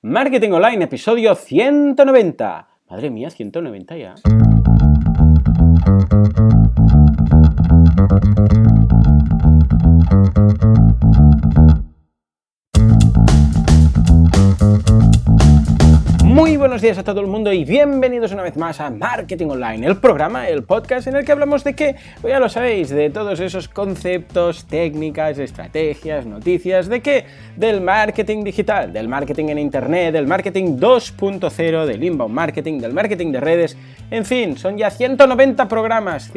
Marketing Online, episodio 190. Madre mía, 190 ya. Muy buenos días a todo el mundo y bienvenidos una vez más a Marketing Online, el programa, el podcast en el que hablamos de qué, pues ya lo sabéis, de todos esos conceptos, técnicas, estrategias, noticias, ¿de qué? Del marketing digital, del marketing en internet, del marketing 2.0, del inbound marketing, del marketing de redes, en fin, son ya 190 programas,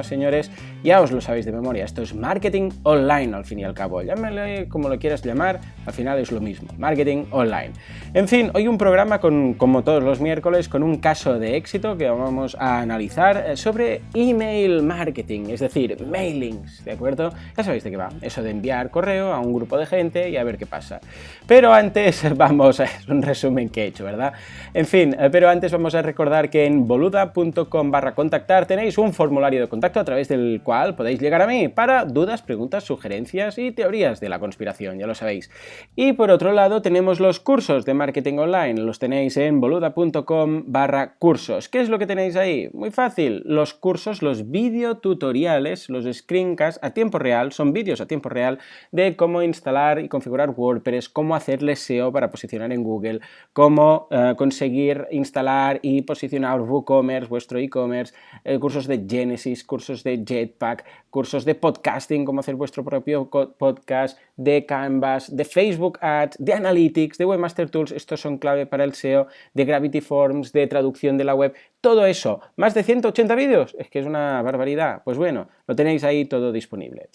señores, ya os lo sabéis de memoria, esto es marketing online al fin y al cabo, llámale como lo quieras llamar, al final es lo mismo, marketing online. En fin, hoy un programa como todos los miércoles, con un caso de éxito que vamos a analizar sobre email marketing, es decir, mailings, ¿de acuerdo? Ya sabéis de qué va, eso de enviar correo a un grupo de gente y a ver qué pasa. Pero antes vamos a... es un resumen que he hecho, ¿verdad? En fin, pero antes vamos a recordar que en boluda.com/contactar tenéis un formulario de contacto a través del cual podéis llegar a mí para dudas, preguntas, sugerencias y teorías de la conspiración, ya lo sabéis. Y por otro lado tenemos los cursos de marketing online, los tenéis en boluda.com/cursos. ¿Qué es lo que tenéis ahí? Muy fácil, los cursos, los videotutoriales, los screencasts a tiempo real, son vídeos a tiempo real de cómo instalar y configurar WordPress, cómo hacerle SEO para posicionar en Google, cómo conseguir instalar y posicionar WooCommerce, vuestro e-commerce, cursos de Genesis, cursos de Jetpack, cursos de podcasting, cómo hacer vuestro propio podcast, de Canvas, de Facebook Ads, de Analytics, de Webmaster Tools, estos son clave para el SEO, de Gravity Forms, de traducción de la web, todo eso, más de 180 vídeos, es que es una barbaridad. Pues bueno, lo tenéis ahí todo disponible.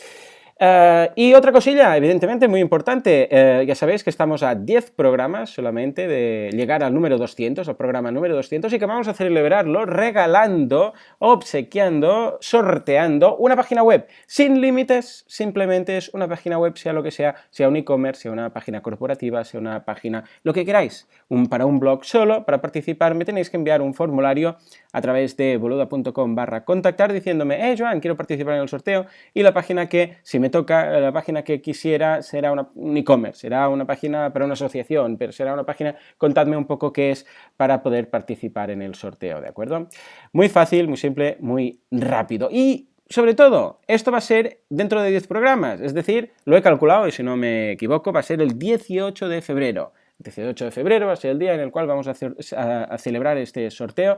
Y otra cosilla, evidentemente muy importante, ya sabéis que estamos a 10 programas solamente de llegar al número 200, al programa número 200, y que vamos a celebrarlo regalando, obsequiando, sorteando una página web sin límites, simplemente es una página web, sea lo que sea un e-commerce, sea una página corporativa, sea una página, lo que queráis, para un blog solo. Para participar me tenéis que enviar un formulario a través de boluda.com/contactar diciéndome, Joan, quiero participar en el sorteo, y la página que, si me toca, la página que quisiera será un e-commerce, será una página para una asociación, pero será una página, contadme un poco qué es para poder participar en el sorteo, ¿de acuerdo? Muy fácil, muy simple, muy rápido. Y sobre todo, esto va a ser dentro de 10 programas, es decir, lo he calculado y si no me equivoco, va a ser el 18 de febrero. El 18 de febrero va a ser el día en el cual vamos a celebrar este sorteo.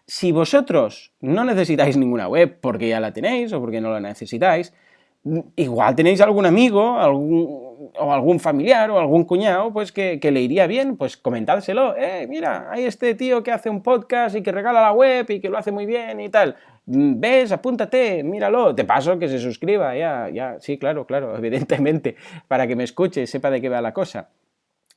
Si vosotros no necesitáis ninguna web porque ya la tenéis o porque no la necesitáis, igual tenéis algún amigo, o algún familiar o algún cuñado pues que le iría bien, pues comentádselo, mira, hay este tío que hace un podcast y que regala la web y que lo hace muy bien y tal, ves, apúntate, míralo, de paso que se suscriba, ya, sí, claro, evidentemente, para que me escuche, sepa de qué va la cosa.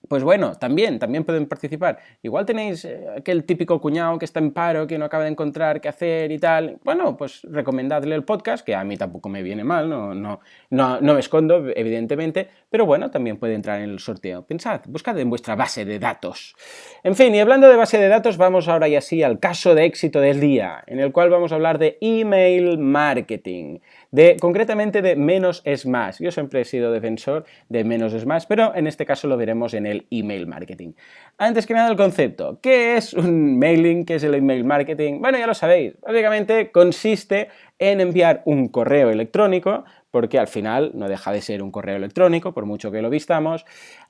Pues bueno, también pueden participar. Igual tenéis aquel típico cuñado que está en paro, que no acaba de encontrar qué hacer y tal. Bueno, pues recomendadle el podcast, que a mí tampoco me viene mal, no me escondo, evidentemente, pero bueno, también puede entrar en el sorteo. Pensad, buscad en vuestra base de datos. En fin, y hablando de base de datos, vamos ahora y así al caso de éxito del día, en el cual vamos a hablar de email marketing, concretamente de menos es más. Yo siempre he sido defensor de menos es más, pero en este caso lo veremos en el email marketing. Antes que nada, el concepto. ¿Qué es un mailing? ¿Qué es el email marketing? Bueno, ya lo sabéis. Básicamente consiste en enviar un correo electrónico, porque al final no deja de ser un correo electrónico, por mucho que lo vistamos,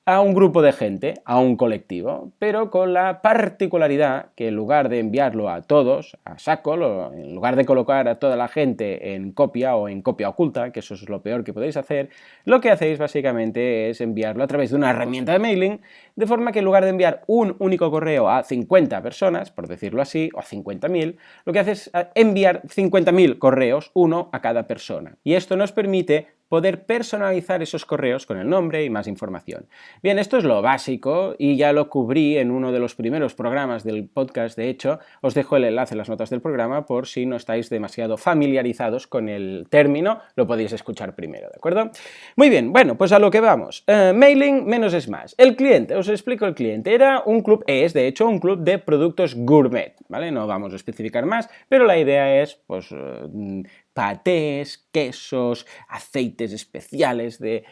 a un grupo de gente, a un colectivo, pero con la particularidad que en lugar de enviarlo a todos, a saco, en lugar de colocar a toda la gente en copia o en copia oculta, que eso es lo peor que podéis hacer, lo que hacéis básicamente es enviarlo a través de una herramienta de mailing, de forma que en lugar de enviar un único correo a 50 personas, por decirlo así, o a 50.000, lo que hace es enviar 50.000 correos, uno a cada persona. Y esto nos permite poder personalizar esos correos con el nombre y más información. Bien, esto es lo básico y ya lo cubrí en uno de los primeros programas del podcast. De hecho, os dejo el enlace en las notas del programa por si no estáis demasiado familiarizados con el término, lo podéis escuchar primero, ¿de acuerdo? Muy bien, bueno, pues a lo que vamos. Mailing menos es más. El cliente, os explico el cliente, era un club, es de hecho un club de productos gourmet, ¿vale? No vamos a especificar más, pero la idea es, pues, patés, quesos, aceites especiales de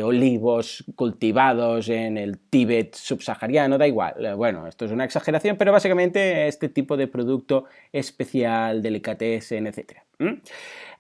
olivos cultivados en el Tíbet subsahariano, da igual. Bueno, esto es una exageración, pero básicamente este tipo de producto especial, delicatessen, etc.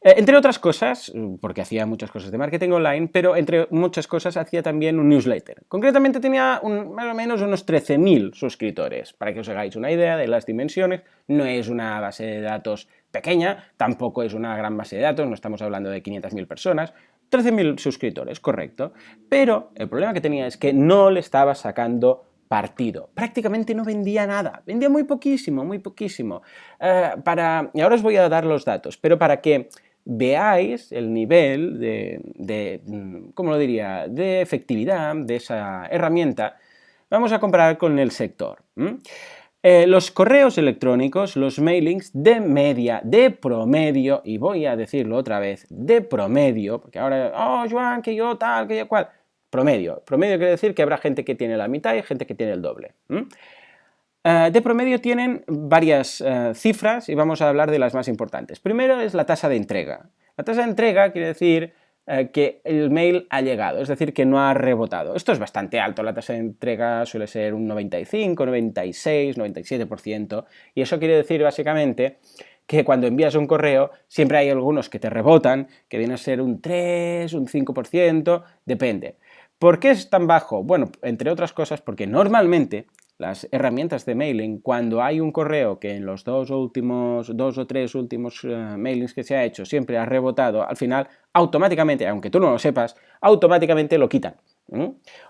Entre otras cosas, porque hacía muchas cosas de marketing online, pero entre muchas cosas hacía también un newsletter. Concretamente tenía más o menos unos 13.000 suscriptores. Para que os hagáis una idea de las dimensiones, no es una base de datos pequeña, tampoco es una gran base de datos, no estamos hablando de 500.000 personas, 13.000 suscriptores, correcto. Pero el problema que tenía es que no le estaba sacando partido. Prácticamente no vendía nada, vendía muy poquísimo, muy poquísimo. Y ahora os voy a dar los datos, pero para que veáis el nivel ¿cómo lo diría?, de efectividad de esa herramienta, vamos a comparar con el sector. Los correos electrónicos, los mailings de media, de promedio, y voy a decirlo otra vez, de promedio, porque ahora, oh, Joan, que yo tal, que yo cual, promedio. Promedio quiere decir que habrá gente que tiene la mitad y gente que tiene el doble. De promedio tienen varias cifras y vamos a hablar de las más importantes. Primero es la tasa de entrega. La tasa de entrega quiere decir que el mail ha llegado, es decir, que no ha rebotado. Esto es bastante alto, la tasa de entrega suele ser un 95, 96, 97%, y eso quiere decir básicamente que cuando envías un correo siempre hay algunos que te rebotan, que viene a ser un 3, un 5%, depende. ¿Por qué es tan bajo? Bueno, entre otras cosas porque normalmente las herramientas de mailing, cuando hay un correo que en los dos o tres últimos mailings que se ha hecho siempre ha rebotado, al final automáticamente, aunque tú no lo sepas, automáticamente lo quitan.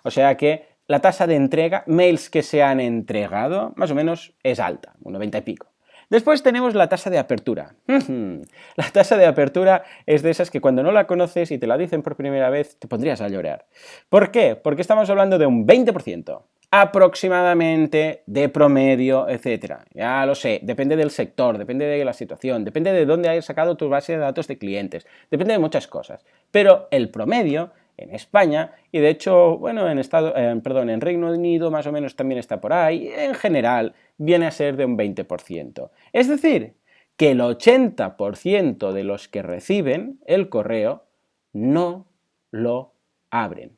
O sea que la tasa de entrega, mails que se han entregado, más o menos es alta, un 90 y pico. Después tenemos la tasa de apertura. La tasa de apertura es de esas que cuando no la conoces y te la dicen por primera vez te pondrías a llorar. ¿Por qué? Porque estamos hablando de un 20%. Aproximadamente, de promedio, etcétera. Ya lo sé, depende del sector, depende de la situación, depende de dónde hayas sacado tu base de datos de clientes, depende de muchas cosas. Pero el promedio en España, y de hecho, bueno, en Reino Unido más o menos también está por ahí, en general viene a ser de un 20%. Es decir, que el 80% de los que reciben el correo no lo abren.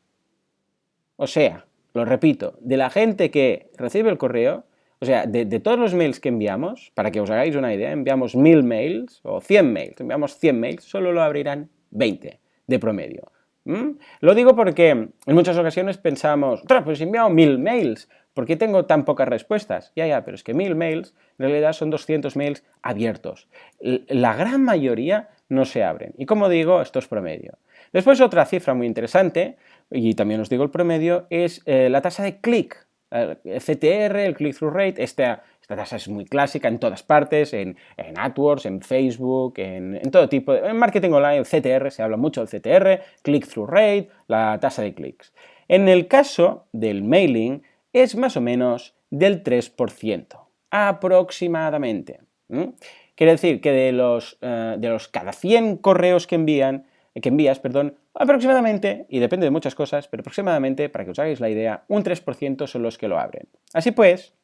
O sea, lo repito, de la gente que recibe el correo, o sea, de todos los mails que enviamos, para que os hagáis una idea, enviamos 1000 mails o 100 mails, enviamos 100 mails, solo lo abrirán 20 de promedio. Lo digo porque en muchas ocasiones pensamos, pues he enviado 1000 mails, ¿por qué tengo tan pocas respuestas? Ya, pero es que 1000 mails en realidad son 200 mails abiertos. La gran mayoría no se abren. Y como digo, esto es promedio. Después otra cifra muy interesante, y también os digo el promedio, es la tasa de clic. El CTR, el click-through rate, esta tasa es muy clásica en todas partes, en AdWords, en Facebook, en todo tipo. En marketing online, el CTR, se habla mucho del CTR, click-through rate, la tasa de clics. En el caso del mailing, es más o menos del 3%, aproximadamente. Quiere decir que de los cada 100 correos que envías, aproximadamente, y depende de muchas cosas, pero aproximadamente, para que os hagáis la idea, un 3% son los que lo abren. Así pues,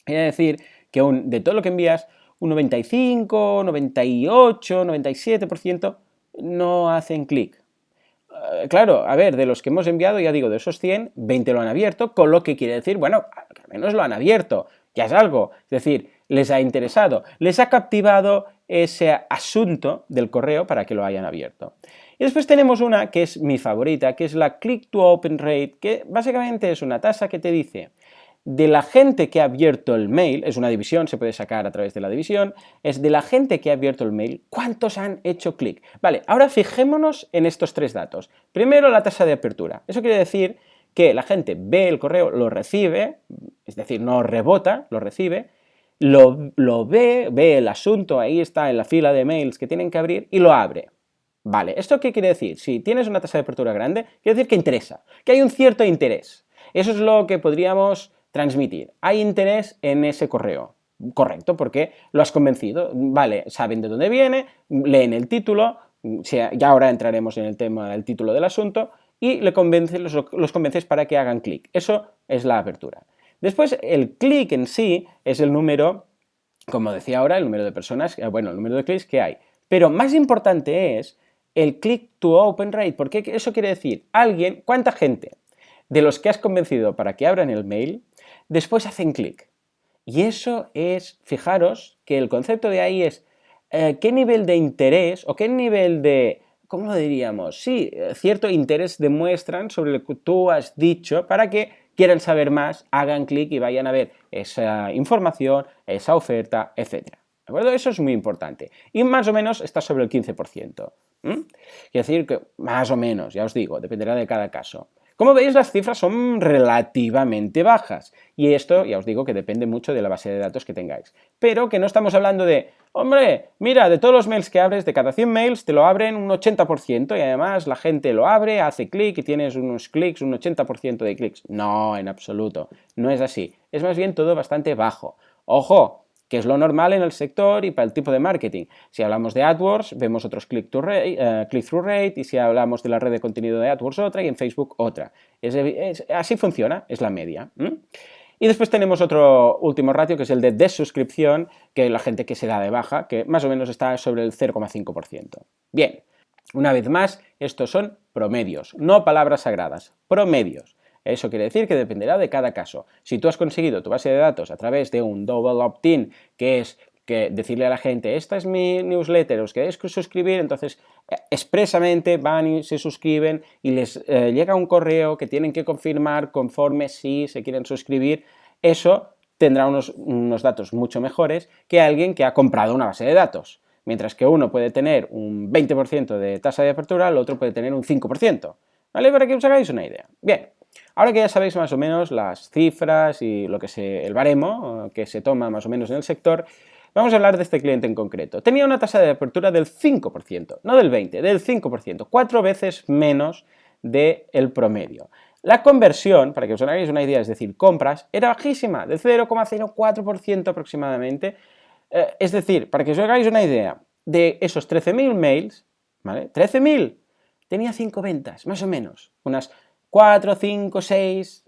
quiere decir que de todo lo que envías, un 95, 98, 97% no hacen clic. Claro, a ver, de los que hemos enviado, ya digo, de esos 100, 20 lo han abierto, con lo que quiere decir, bueno, al menos lo han abierto, ya es algo. Es decir, les ha interesado, les ha captivado ese asunto del correo para que lo hayan abierto. Y después tenemos una que es mi favorita, que es la Click to Open Rate, que básicamente es una tasa que te dice de la gente que ha abierto el mail, es una división, se puede sacar a través de la división, es de la gente que ha abierto el mail, ¿cuántos han hecho clic? Vale, ahora fijémonos en estos tres datos. Primero, la tasa de apertura. Eso quiere decir que la gente ve el correo, lo recibe, es decir, no rebota, lo recibe, lo ve el asunto, ahí está en la fila de mails que tienen que abrir y lo abre. Vale, ¿esto qué quiere decir? Si tienes una tasa de apertura grande, quiere decir que interesa, que hay un cierto interés. Eso es lo que podríamos transmitir. Hay interés en ese correo. Correcto, porque lo has convencido. Vale, saben de dónde viene, leen el título, ya ahora entraremos en el tema del título del asunto, y los convences para que hagan clic. Eso es la apertura. Después, el clic en sí es el número, como decía ahora, el número de personas, el número de clics que hay. Pero más importante es el click to open rate, porque eso quiere decir, ¿cuánta gente de los que has convencido para que abran el mail, después hacen clic? Y eso es, fijaros, que el concepto de ahí es qué nivel de interés o qué nivel de, ¿cómo lo diríamos? Sí, cierto interés demuestran sobre lo que tú has dicho para que quieran saber más, hagan clic y vayan a ver esa información, esa oferta, etc. ¿De acuerdo? Eso es muy importante. Y más o menos está sobre el 15%. Quiere decir que más o menos, ya os digo, dependerá de cada caso. Como veis, las cifras son relativamente bajas y esto ya os digo que depende mucho de la base de datos que tengáis. Pero que no estamos hablando de, hombre, mira, de todos los mails que abres, de cada 100 mails te lo abren un 80% y además la gente lo abre, hace clic y tienes unos clics, un 80% de clics. No, en absoluto, no es así. Es más bien todo bastante bajo. ¡Ojo! Que es lo normal en el sector y para el tipo de marketing. Si hablamos de AdWords, vemos otros click-through rate, y si hablamos de la red de contenido de AdWords otra y en Facebook otra. Así funciona, es la media. Y después tenemos otro último ratio, que es el de desuscripción, que es la gente que se da de baja, que más o menos está sobre el 0,5%. Bien, una vez más, estos son promedios, no palabras sagradas, promedios. Eso quiere decir que dependerá de cada caso. Si tú has conseguido tu base de datos a través de un double opt-in, que es que decirle a la gente, esta es mi newsletter, os queréis suscribir, entonces expresamente van y se suscriben y les llega un correo que tienen que confirmar conforme si se quieren suscribir, eso tendrá unos datos mucho mejores que alguien que ha comprado una base de datos. Mientras que uno puede tener un 20% de tasa de apertura, el otro puede tener un 5%. ¿Vale? Para que os hagáis una idea. Bien. Ahora que ya sabéis más o menos las cifras y el baremo que se toma más o menos en el sector, vamos a hablar de este cliente en concreto. Tenía una tasa de apertura del 5%, no del 20%, del 5%, 4 veces menos del promedio. La conversión, para que os hagáis una idea, es decir, compras, era bajísima, del 0,04% aproximadamente. Es decir, para que os hagáis una idea, de esos 13.000 mails, ¿vale? 13.000, tenía 5 ventas, más o menos, unas 4, 5, 6,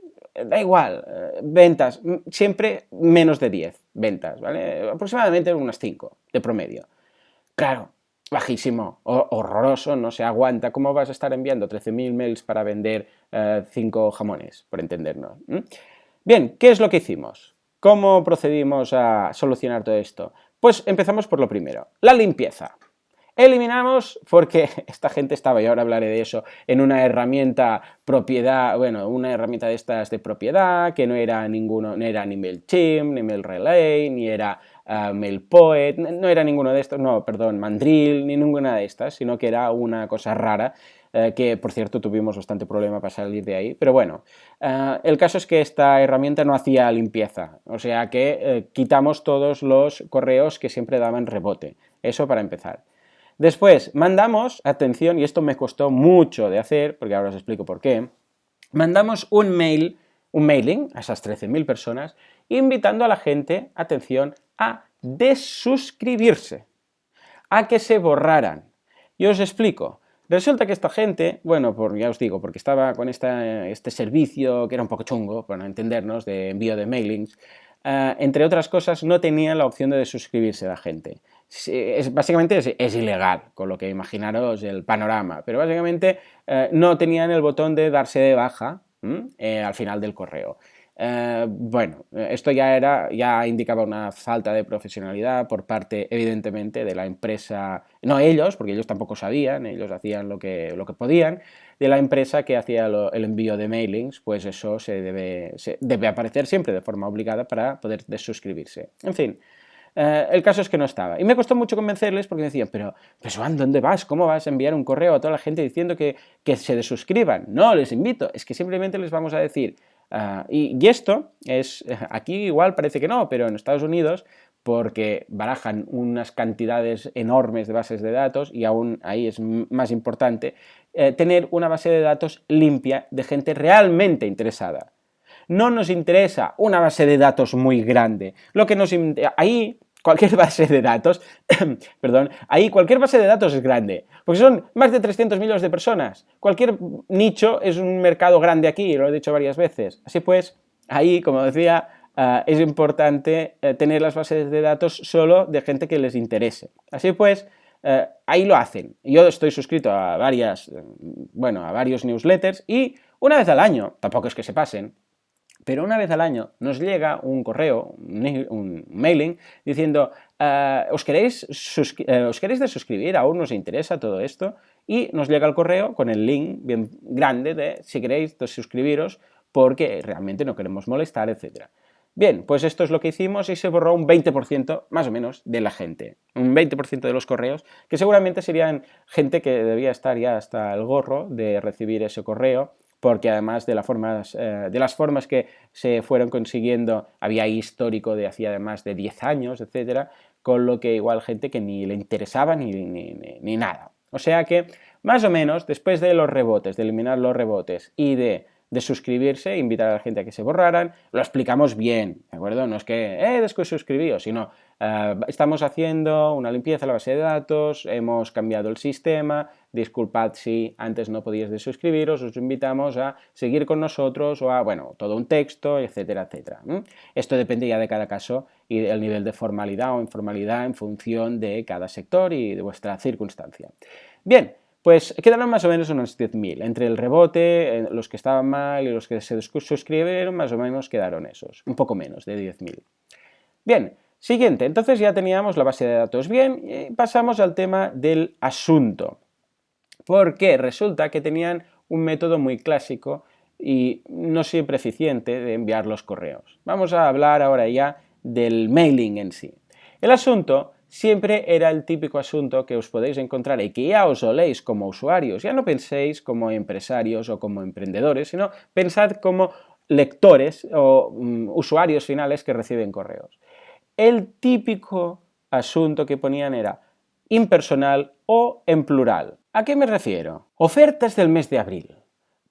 da igual, ventas, siempre menos de 10 ventas, ¿vale? Aproximadamente unas 5 de promedio. Claro, bajísimo, horroroso, no se aguanta. ¿Cómo vas a estar enviando 13.000 mails para vender 5 jamones, por entendernos? Bien, ¿qué es lo que hicimos? ¿Cómo procedimos a solucionar todo esto? Pues empezamos por lo primero, la limpieza. Eliminamos, porque esta gente estaba, y ahora hablaré de eso, en una herramienta propiedad, bueno, una herramienta de estas de propiedad, que no era ni MailChimp, ni MailRelay, ni era MailPoet, no era ninguno de estos, no, perdón, Mandrill, ni ninguna de estas, sino que era una cosa rara, que por cierto tuvimos bastante problema para salir de ahí, pero bueno, el caso es que esta herramienta no hacía limpieza, o sea que quitamos todos los correos que siempre daban rebote, eso para empezar. Después, mandamos, atención, y esto me costó mucho de hacer, porque ahora os explico por qué, mandamos un mailing a esas 13.000 personas, invitando a la gente, atención, a desuscribirse, a que se borraran. Y os explico. Resulta que esta gente, bueno, ya os digo, porque estaba con este servicio que era un poco chungo, para entendernos, de envío de mailings, entre otras cosas, no tenía la opción de desuscribirse la gente. Básicamente es ilegal, con lo que imaginaros el panorama, pero básicamente no tenían el botón de darse de baja al final del correo. Bueno, esto ya indicaba una falta de profesionalidad por parte, evidentemente, de la empresa, no ellos, porque ellos tampoco sabían, ellos hacían lo que podían, de la empresa que hacía el envío de mailings, pues eso se debe aparecer siempre de forma obligada para poder desuscribirse. En fin. El caso es que no estaba. Y me costó mucho convencerles porque me decían, pero Joan, ¿dónde vas? ¿Cómo vas a enviar un correo a toda la gente diciendo que se desuscriban? No, les invito. Es que simplemente les vamos a decir. Y esto es, aquí igual parece que no, pero en Estados Unidos, porque barajan unas cantidades enormes de bases de datos y aún ahí es más importante, tener una base de datos limpia de gente realmente interesada. No nos interesa una base de datos muy grande. Ahí cualquier base de datos, perdón, ahí cualquier base de datos es grande, porque son más de 300 millones de personas. Cualquier nicho es un mercado grande aquí, lo he dicho varias veces. Así pues, ahí, como decía, es importante tener las bases de datos solo de gente que les interese. Así pues, ahí lo hacen. Yo estoy suscrito a varios newsletters y una vez al año, tampoco es que se pasen, pero una vez al año nos llega un correo, un mailing, diciendo, ¿os queréis desuscribir? ¿Aún nos interesa todo esto? Y nos llega el correo con el link bien grande de si queréis desuscribiros porque realmente no queremos molestar, etc. Bien, pues esto es lo que hicimos y se borró un 20% más o menos de la gente. Un 20% de los correos, que seguramente serían gente que debía estar ya hasta el gorro de recibir ese correo, porque además de las formas que se fueron consiguiendo, había histórico de hacía más de 10 años, etcétera, con lo que igual gente que ni le interesaba ni nada. O sea que, más o menos, después de los rebotes, de eliminar los rebotes y de suscribirse, invitar a la gente a que se borraran, lo explicamos bien, ¿de acuerdo? No es que, después suscribíos, sino estamos haciendo una limpieza de la base de datos, hemos cambiado el sistema, disculpad si antes no podíais desuscribiros, os invitamos a seguir con nosotros o a, todo un texto, etcétera, etcétera. Esto depende ya de cada caso y del nivel de formalidad o informalidad en función de cada sector y de vuestra circunstancia. Bien, pues quedaron más o menos unos 10.000. Entre el rebote, los que estaban mal y los que se suscribieron, más o menos quedaron esos. Un poco menos de 10.000. Bien, siguiente. Entonces ya teníamos la base de datos bien y pasamos al tema del asunto. Porque resulta que tenían un método muy clásico y no siempre eficiente de enviar los correos. Vamos a hablar ahora ya del mailing en sí. El asunto siempre era el típico asunto que os podéis encontrar y que ya os oléis como usuarios. Ya no penséis como empresarios o como emprendedores, sino pensad como lectores o usuarios finales que reciben correos. El típico asunto que ponían era impersonal o en plural. ¿A qué me refiero? Ofertas del mes de abril,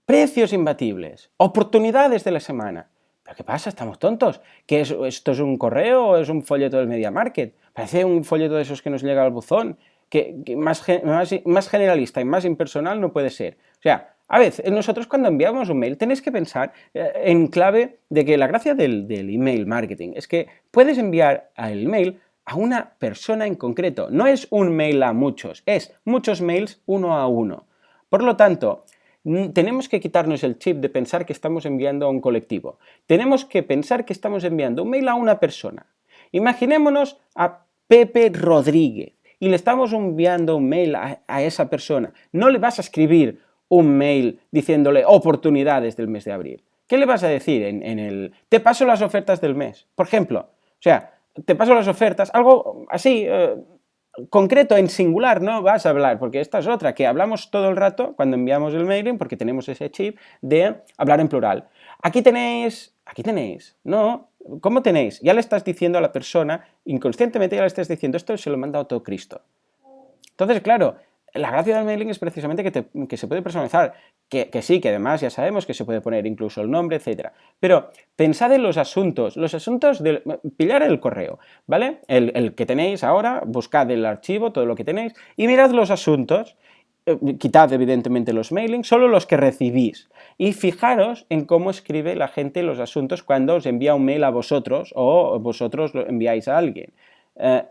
precios imbatibles, oportunidades de la semana. ¿Pero qué pasa? ¿Estamos tontos? ¿Qué es, esto es un correo o es un folleto del Media Market? Parece un folleto de esos que nos llega al buzón, que más generalista y más impersonal no puede ser. O sea, a veces, nosotros cuando enviamos un mail tenéis que pensar en clave de que la gracia del email marketing es que puedes enviar el mail a una persona en concreto. No es un mail a muchos, es muchos mails uno a uno. Por lo tanto, tenemos que quitarnos el chip de pensar que estamos enviando a un colectivo. Tenemos que pensar que estamos enviando un mail a una persona. Imaginémonos a Pepe Rodríguez y le estamos enviando un mail a esa persona. No le vas a escribir un mail diciéndole oportunidades del mes de abril. ¿Qué le vas a decir te paso las ofertas del mes? Por ejemplo, o sea, te paso las ofertas, algo así concreto, en singular, no vas a hablar, porque esta es otra, que hablamos todo el rato cuando enviamos el mailing, porque tenemos ese chip de hablar en plural. Aquí tenéis, no, ¿cómo tenéis? Ya le estás diciendo a la persona, inconscientemente ya le estás diciendo, esto se lo manda todo Cristo. Entonces, claro, la gracia del mailing es precisamente que se puede personalizar, que sí, que además ya sabemos que se puede poner incluso el nombre, etc. Pero pensad en los asuntos de pillar el correo, ¿vale? El que tenéis ahora, buscad el archivo, todo lo que tenéis, y mirad los asuntos, quitad evidentemente los mailings, solo los que recibís, y fijaros en cómo escribe la gente los asuntos cuando os envía un mail a vosotros o vosotros lo enviáis a alguien.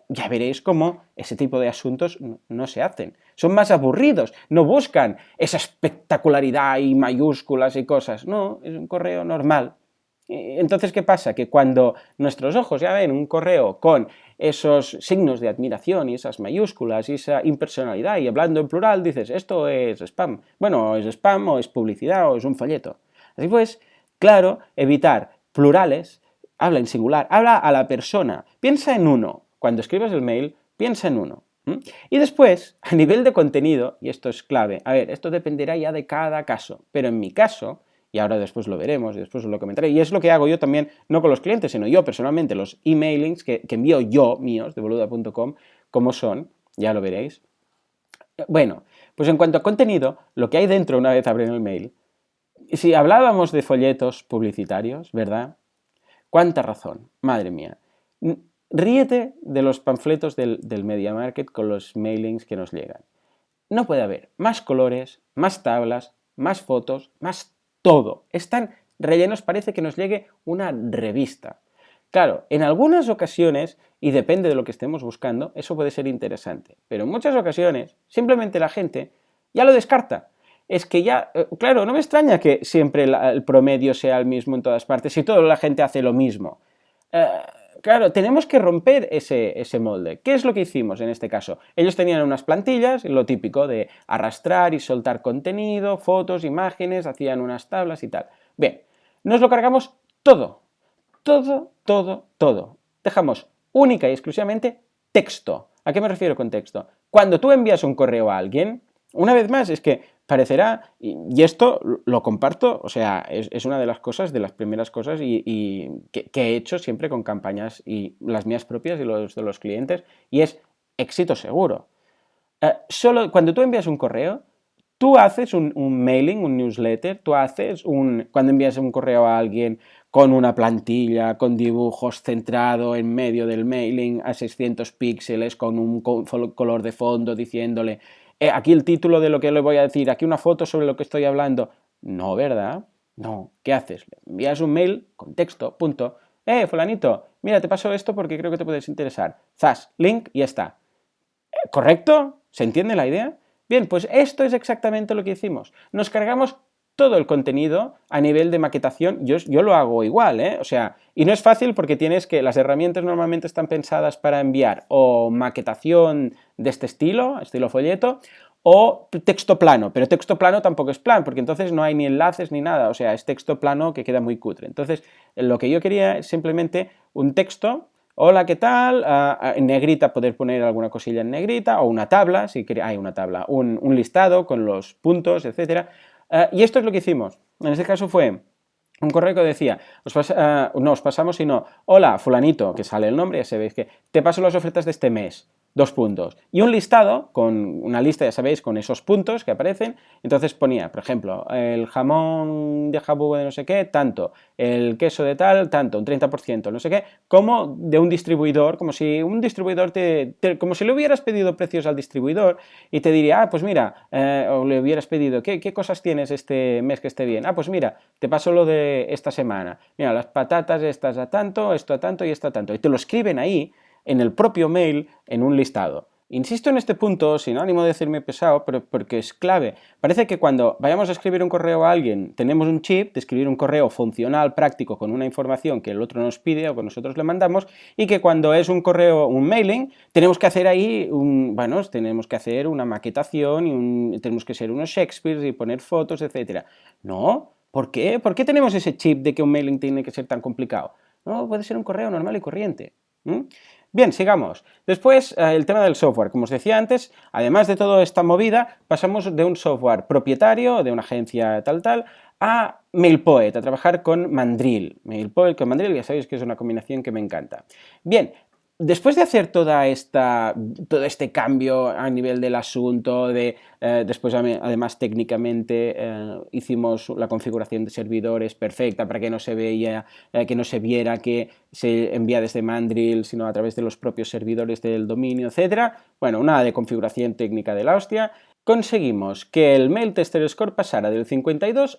Ya veréis cómo ese tipo de asuntos no se hacen. Son más aburridos, no buscan esa espectacularidad y mayúsculas y cosas. No, es un correo normal. Entonces, ¿qué pasa? Que cuando nuestros ojos ya ven un correo con esos signos de admiración y esas mayúsculas y esa impersonalidad y hablando en plural, dices, esto es spam. Bueno, es spam o es publicidad o es un folleto. Así pues, claro, evitar plurales, habla en singular, habla a la persona, piensa en uno. Cuando escribas el mail, piensa en uno. Y después, a nivel de contenido, y esto es clave, a ver, esto dependerá ya de cada caso, pero en mi caso, y ahora después lo veremos, y después os lo comentaré, y es lo que hago yo también, no con los clientes, sino yo personalmente, los emailings que envío yo, míos, de boluda.com, como son, ya lo veréis. Bueno, pues en cuanto a contenido, lo que hay dentro una vez abren el mail, si hablábamos de folletos publicitarios, ¿verdad? ¿Cuánta razón? Madre mía. Ríete de los panfletos del Media Market con los mailings que nos llegan. No puede haber más colores, más tablas, más fotos, más todo. Están rellenos, parece que nos llegue una revista. Claro, en algunas ocasiones, y depende de lo que estemos buscando, eso puede ser interesante, pero en muchas ocasiones simplemente la gente ya lo descarta. Es que ya, claro, no me extraña que siempre el promedio sea el mismo en todas partes, si toda la gente hace lo mismo. Eh, claro, tenemos que romper ese molde. ¿Qué es lo que hicimos en este caso? Ellos tenían unas plantillas, lo típico de arrastrar y soltar contenido, fotos, imágenes, hacían unas tablas y tal. Bien, nos lo cargamos todo, todo. Dejamos única y exclusivamente texto. ¿A qué me refiero con texto? Cuando tú envías un correo a alguien, una vez más, es que parecerá, y esto lo comparto, o sea, es una de las cosas, de las primeras cosas que he hecho siempre con campañas y las mías propias y los de los clientes, y es éxito seguro. Solo cuando tú envías un correo, tú haces un mailing, un newsletter, cuando envías un correo a alguien con una plantilla, con dibujos centrado en medio del mailing a 600 píxeles, con un color de fondo diciéndole, aquí el título de lo que le voy a decir, aquí una foto sobre lo que estoy hablando. No, ¿verdad? No. ¿Qué haces? Le envías un mail con texto, punto. Fulanito, mira, te paso esto porque creo que te puedes interesar. Zas, link y ya está. ¿Correcto? ¿Se entiende la idea? Bien, pues esto es exactamente lo que hicimos. Nos cargamos todo el contenido a nivel de maquetación. Yo lo hago igual, ¿eh? O sea, y no es fácil porque las herramientas normalmente están pensadas para enviar o maquetación de este estilo folleto, o texto plano, pero texto plano tampoco es plan, porque entonces no hay ni enlaces ni nada, o sea, es texto plano que queda muy cutre. Entonces, lo que yo quería es simplemente un texto. Hola, ¿qué tal? En negrita poder poner alguna cosilla en negrita o una tabla, si hay una tabla, un listado con los puntos, etc. Y esto es lo que hicimos. En este caso fue un correo que decía, no os pasamos, sino, hola, fulanito, que sale el nombre, ya sabéis que te paso las ofertas de este mes. 2 puntos. Y un listado, con una lista, ya sabéis, con esos puntos que aparecen. Entonces ponía, por ejemplo, el jamón de jabugo de no sé qué, tanto, el queso de tal, tanto, un 30%, no sé qué, como de un distribuidor, como si un distribuidor como si le hubieras pedido precios al distribuidor y te diría, pues mira, o le hubieras pedido, ¿qué cosas tienes este mes que esté bien? Pues mira, te paso lo de esta semana. Mira, las patatas estas a tanto, esto a tanto y esto a tanto. Y te lo escriben ahí en el propio mail en un listado. Insisto en este punto, sin ánimo de decirme pesado, pero porque es clave. Parece que cuando vayamos a escribir un correo a alguien, tenemos un chip de escribir un correo funcional, práctico, con una información que el otro nos pide o que nosotros le mandamos, y que cuando es un correo, un mailing, tenemos que hacer ahí tenemos que hacer una maquetación y tenemos que ser unos Shakespeare y poner fotos, etc. No, ¿por qué? ¿Por qué tenemos ese chip de que un mailing tiene que ser tan complicado? No, puede ser un correo normal y corriente. Bien, sigamos. Después, el tema del software. Como os decía antes, además de toda esta movida, pasamos de un software propietario, de una agencia tal, a MailPoet, a trabajar con Mandrill. MailPoet con Mandrill, ya sabéis que es una combinación que me encanta. Bien, después de hacer todo este cambio a nivel del asunto, después además técnicamente hicimos la configuración de servidores perfecta para que no se viera que se envía desde Mandrill, sino a través de los propios servidores del dominio, etc. Bueno, una de configuración técnica de la hostia. Conseguimos que el Mail Tester Score pasara del 52%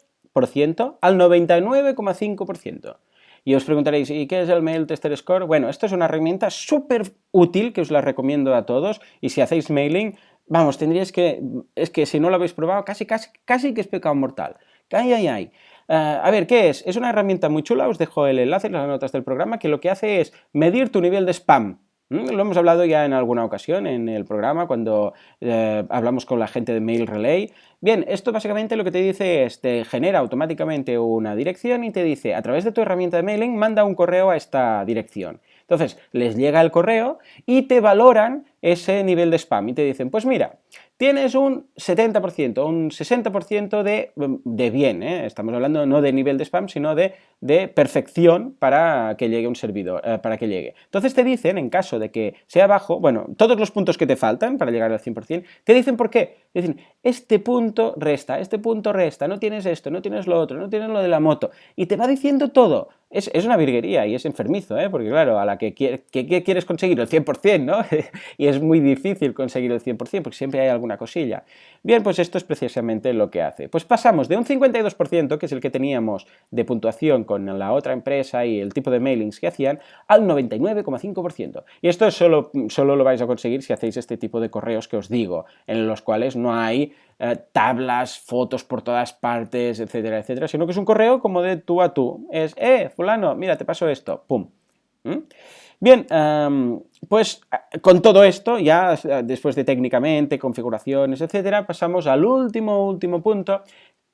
al 99,5%. Y os preguntaréis, ¿y qué es el Mail Tester Score? Bueno, esto es una herramienta súper útil que os la recomiendo a todos, y si hacéis mailing, vamos, es que si no lo habéis probado, casi que es pecado mortal. ¡Ay! A ver, ¿qué es? Es una herramienta muy chula, os dejo el enlace en las notas del programa, que lo que hace es medir tu nivel de spam. Lo hemos hablado ya en alguna ocasión en el programa cuando hablamos con la gente de Mail Relay. Bien, esto básicamente lo que te dice es, te genera automáticamente una dirección y te dice, a través de tu herramienta de mailing, manda un correo a esta dirección. Entonces, les llega el correo y te valoran ese nivel de spam y te dicen, pues mira, tienes un 70%, un 60% de bien, ¿eh? Estamos hablando no de nivel de spam, sino de perfección para que llegue un servidor, para que llegue. Entonces te dicen, en caso de que sea bajo, bueno, todos los puntos que te faltan para llegar al 100%, te dicen por qué. Te dicen, este punto resta, no tienes esto, no tienes lo otro, no tienes lo de la moto. Y te va diciendo todo. Es una virguería y es enfermizo, ¿eh? Porque claro, a la que ¿qué quieres conseguir? El 100%, ¿no? Y es muy difícil conseguir el 100% porque siempre hay alguna cosilla. Bien, pues esto es precisamente lo que hace. Pues pasamos de un 52%, que es el que teníamos de puntuación con la otra empresa y el tipo de mailings que hacían, al 99,5%. Y esto es solo lo vais a conseguir si hacéis este tipo de correos que os digo, en los cuales no hay tablas, fotos por todas partes, etcétera, etcétera, sino que es un correo como de tú a tú. Es, fulano, mira, te paso esto, pum. ¿Mm? Bien, pues con todo esto, ya después de técnicamente, configuraciones, etcétera, pasamos al último punto,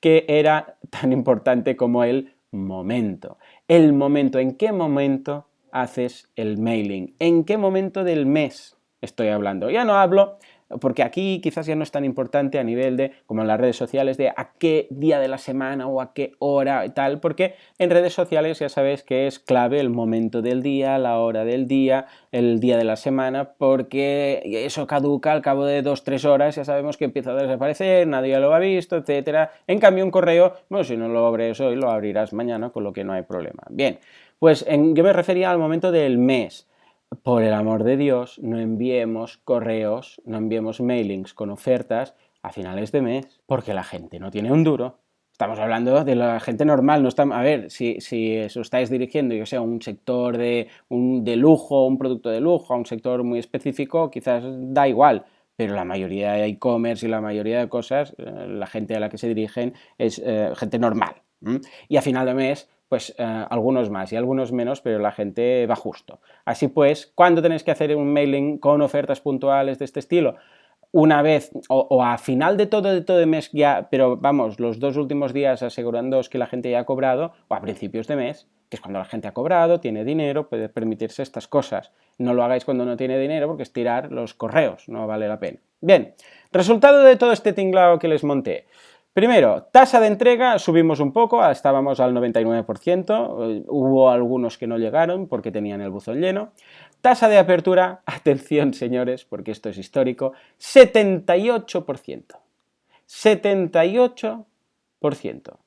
que era tan importante como el momento. El momento, ¿en qué momento haces el mailing? ¿En qué momento del mes estoy hablando? Ya no hablo, porque aquí quizás ya no es tan importante a nivel de, como en las redes sociales, de a qué día de la semana o a qué hora y tal, porque en redes sociales ya sabéis que es clave el momento del día, la hora del día, el día de la semana, porque eso caduca al cabo de 2-3 horas, ya sabemos que empieza a desaparecer, nadie lo ha visto, etcétera. En cambio, un correo, bueno, si no lo abres hoy, lo abrirás mañana, con lo que no hay problema. Bien, pues yo me refería al momento del mes. Por el amor de Dios, no enviemos correos, no enviemos mailings con ofertas a finales de mes, porque la gente no tiene un duro. Estamos hablando de la gente normal, no estamos, a ver, si os estáis dirigiendo, yo sé, a un sector de lujo, un producto de lujo, a un sector muy específico, quizás da igual, pero la mayoría de e-commerce y la mayoría de cosas, la gente a la que se dirigen es gente normal. Y a final de mes, pues algunos más y algunos menos, pero la gente va justo. Así pues, ¿cuándo tenéis que hacer un mailing con ofertas puntuales de este estilo? Una vez, o a final de todo el mes ya, pero vamos, los 2 últimos días asegurándoos que la gente ya ha cobrado, o a principios de mes, que es cuando la gente ha cobrado, tiene dinero, puede permitirse estas cosas. No lo hagáis cuando no tiene dinero porque es tirar los correos, no vale la pena. Bien, resultado de todo este tinglado que les monté. Primero, tasa de entrega, subimos un poco, estábamos al 99%, hubo algunos que no llegaron porque tenían el buzón lleno. Tasa de apertura, atención señores, porque esto es histórico, 78%. 78%.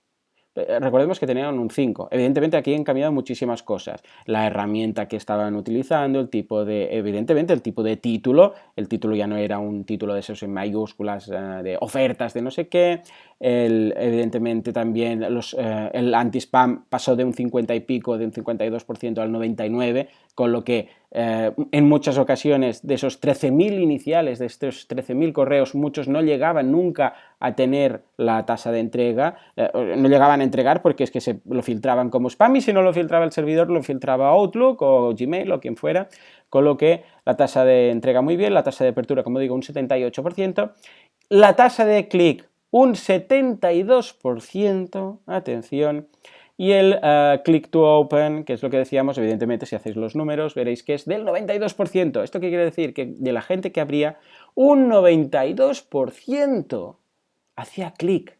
Recordemos que tenían un 5. Evidentemente aquí han cambiado muchísimas cosas. La herramienta que estaban utilizando, evidentemente el tipo de título. El título ya no era un título de esos en mayúsculas, de ofertas de no sé qué. Evidentemente también el anti-spam pasó de un 50 y pico, de un 52% al 99%, con lo que en muchas ocasiones de esos 13.000 iniciales, de estos 13.000 correos, muchos no llegaban nunca a tener la tasa de entrega, no llegaban a entregar porque es que se lo filtraban como spam, y si no lo filtraba el servidor, lo filtraba Outlook o Gmail o quien fuera, con lo que la tasa de entrega muy bien, la tasa de apertura, como digo, un 78%, la tasa de clic un 72%, atención, y el click to open, que es lo que decíamos, evidentemente si hacéis los números veréis que es del 92%. ¿Esto qué quiere decir? Que de la gente que abría, un 92% hacía clic.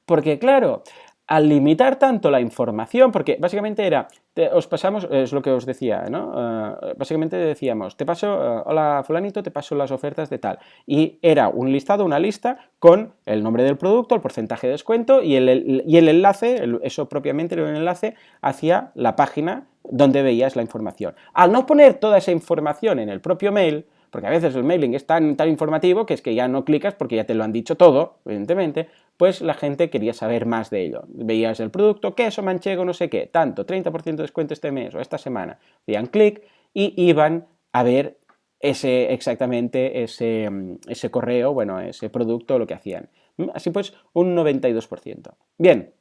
Porque claro, al limitar tanto la información, porque básicamente era, os pasamos, es lo que os decía, ¿no? Básicamente decíamos, te paso, hola fulanito, te paso las ofertas de tal. Y era un listado, una lista con el nombre del producto, el porcentaje de descuento y el enlace, eso propiamente era un enlace hacia la página donde veías la información. Al no poner toda esa información en el propio mail, porque a veces el mailing es tan informativo que es que ya no clicas porque ya te lo han dicho todo, evidentemente, pues la gente quería saber más de ello. Veías el producto, queso manchego, no sé qué, tanto, 30% de descuento este mes o esta semana. Hacían clic y iban a ver exactamente ese correo, bueno, ese producto, lo que hacían. Así pues, un 92%. Bien,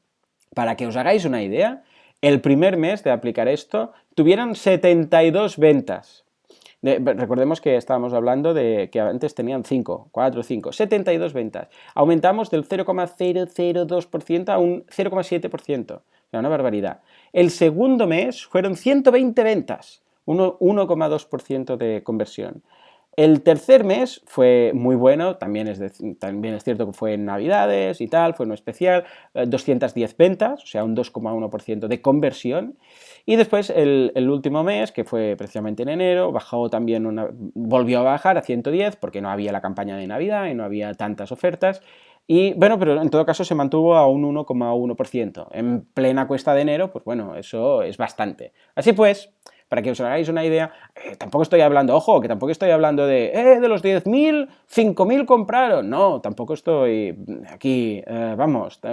para que os hagáis una idea, el primer mes de aplicar esto tuvieron 72 ventas. Recordemos que estábamos hablando de que antes tenían 5, 4, 5, 72 ventas. Aumentamos del 0,002% a un 0,7%. O sea, una barbaridad. El segundo mes fueron 120 ventas, 1,2% de conversión. El tercer mes fue muy bueno, también es cierto que fue en Navidades y tal, fue uno especial, 210 ventas, o sea, un 2,1% de conversión. Y después el último mes, que fue precisamente en enero, volvió a bajar a 110 porque no había la campaña de Navidad y no había tantas ofertas. Y bueno, pero en todo caso se mantuvo a un 1,1%. En plena cuesta de enero, pues bueno, eso es bastante. Así pues, para que os hagáis una idea, tampoco estoy hablando, ojo, que tampoco estoy hablando de los 10.000, 5.000 compraron. No, tampoco estoy aquí,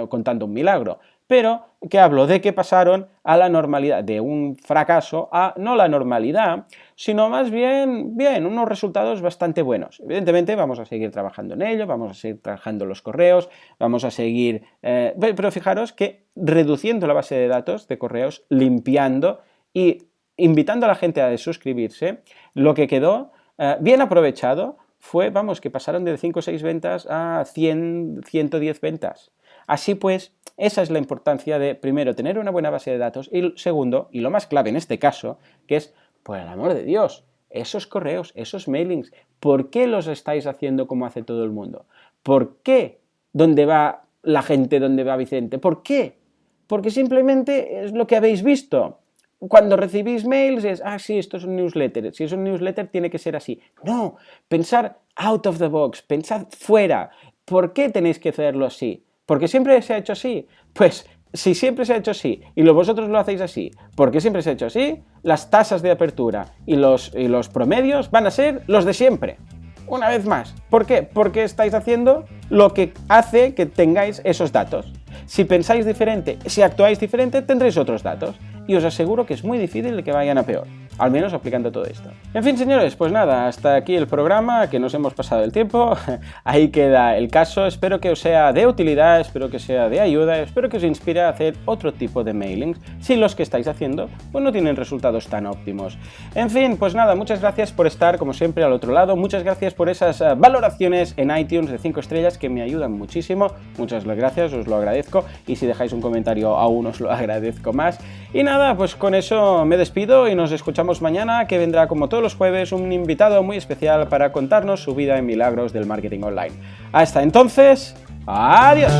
contando un milagro. Pero que hablo de que pasaron a la normalidad, de un fracaso a no la normalidad, sino más bien, unos resultados bastante buenos. Evidentemente vamos a seguir trabajando en ello, vamos a seguir trabajando en los correos, vamos a seguir... pero fijaros que reduciendo la base de datos de correos, limpiando y invitando a la gente a suscribirse, lo que quedó bien aprovechado fue, que pasaron de 5 o 6 ventas a 100, 110 ventas. Así pues, esa es la importancia de, primero, tener una buena base de datos y segundo, y lo más clave en este caso, que es, por el amor de Dios, esos correos, esos mailings, ¿por qué los estáis haciendo como hace todo el mundo? ¿Por qué? ¿Dónde va la gente? ¿Dónde va Vicente? ¿Por qué? Porque simplemente es lo que habéis visto. Cuando recibís mails es, sí, esto es un newsletter, si es un newsletter tiene que ser así. No, pensar out of the box, pensad fuera. ¿Por qué tenéis que hacerlo así? ¿Porque siempre se ha hecho así? Pues si siempre se ha hecho así y vosotros lo hacéis así, porque siempre se ha hecho así, las tasas de apertura y los promedios van a ser los de siempre. Una vez más. ¿Por qué? Porque estáis haciendo lo que hace que tengáis esos datos. Si pensáis diferente, si actuáis diferente, tendréis otros datos. Y os aseguro que es muy difícil de que vayan a peor, al menos aplicando todo esto. En fin, señores, pues nada, hasta aquí el programa, que nos hemos pasado el tiempo. Ahí queda el caso. Espero que os sea de utilidad, espero que sea de ayuda, espero que os inspire a hacer otro tipo de mailings si los que estáis haciendo pues no tienen resultados tan óptimos. En fin, pues nada, muchas gracias por estar, como siempre, al otro lado. Muchas gracias por esas valoraciones en iTunes de 5 estrellas que me ayudan muchísimo. Muchas gracias, os lo agradezco. Y si dejáis un comentario aún os lo agradezco más. Y nada, pues con eso me despido y nos escuchamos mañana, que vendrá como todos los jueves un invitado muy especial para contarnos su vida en milagros del marketing online. Hasta entonces, adiós.